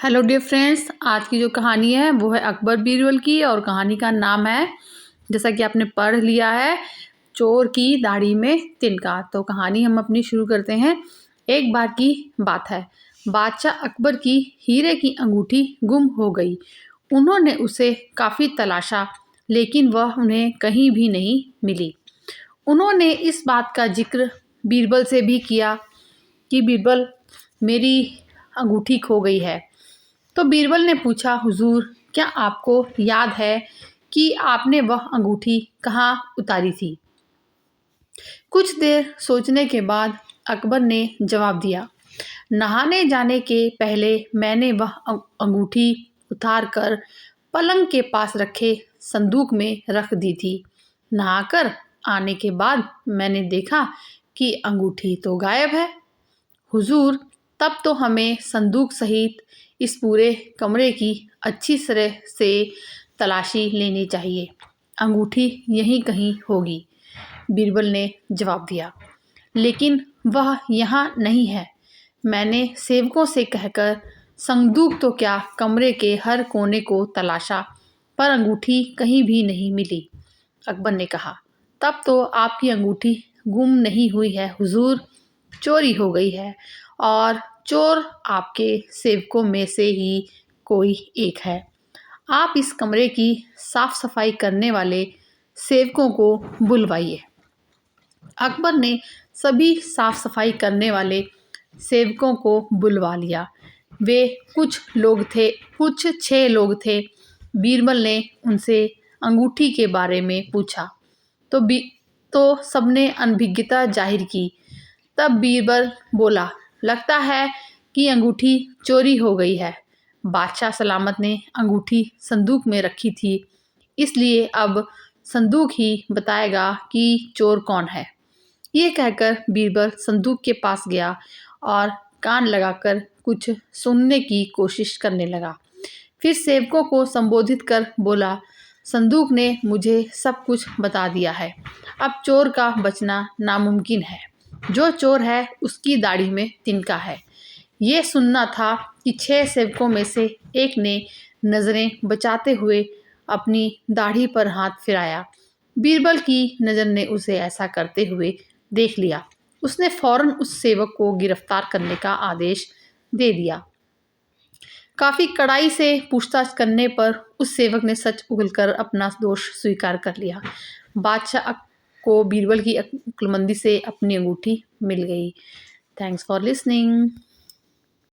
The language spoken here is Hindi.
हेलो डियर फ्रेंड्स, आज की जो कहानी है वो है अकबर बीरबल की। और कहानी का नाम है, जैसा कि आपने पढ़ लिया है, चोर की दाढ़ी में तिनका। तो कहानी हम अपनी शुरू करते हैं। एक बार की बात है, बादशाह अकबर की हीरे की अंगूठी गुम हो गई। उन्होंने उसे काफ़ी तलाशा, लेकिन वह उन्हें कहीं भी नहीं मिली। उन्होंने इस बात का जिक्र बीरबल से भी किया कि बीरबल, मेरी अंगूठी खो गई है। तो बीरबल ने पूछा, हुजूर, क्या आपको याद है कि आपने वह अंगूठी कहाँ उतारी थी? कुछ देर सोचने के बाद अकबर ने जवाब दिया, नहाने जाने के पहले मैंने वह अंगूठी उतार कर पलंग के पास रखे संदूक में रख दी थी। नहाकर आने के बाद मैंने देखा कि अंगूठी तो गायब है। हुजूर, तब तो हमें संदूक सहित इस पूरे कमरे की अच्छी तरह से तलाशी लेनी चाहिए। अंगूठी यहीं कहीं होगी। बीरबल ने जवाब दिया, लेकिन वह यहाँ नहीं है। मैंने सेवकों से कहकर संदूक तो क्या, कमरे के हर कोने को तलाशा, पर अंगूठी कहीं भी नहीं मिली। अकबर ने कहा, तब तो आपकी अंगूठी गुम नहीं हुई है हुजूर, चोरी हो गई है, और चोर आपके सेवकों में से ही कोई एक है। आप इस कमरे की साफ सफाई करने वाले सेवकों को बुलवाइए। अकबर ने सभी साफ सफाई करने वाले सेवकों को बुलवा लिया। वे कुछ 6 लोग थे। बीरबल ने उनसे अंगूठी के बारे में पूछा तो सबने अनभिज्ञता जाहिर की। तब बीरबल बोला, लगता है कि अंगूठी चोरी हो गई है। बादशाह सलामत ने अंगूठी संदूक में रखी थी, इसलिए अब संदूक ही बताएगा कि चोर कौन है। ये कहकर बीरबल संदूक के पास गया और कान लगाकर कुछ सुनने की कोशिश करने लगा। फिर सेवकों को संबोधित कर बोला, संदूक ने मुझे सब कुछ बता दिया है। अब चोर का बचना नामुमकिन है। जो चोर है उसकी दाढ़ी में तिनका है। ये सुनना था कि 6 सेवकों में से एक ने नज़रें बचाते हुए अपनी दाढ़ी पर हाथ फिराया। बीरबल की नज़र ने उसे ऐसा करते हुए देख लिया। उसने फौरन उस सेवक को गिरफ्तार करने का आदेश दे दिया। काफ़ी कड़ाई से पूछताछ करने पर उस सेवक ने सच उगलकर अपना दोष स्वीकार कर लिया। बादशाह को बीरबल की अक्लमंदी से अपनी अंगूठी मिल गई। Thanks for listening.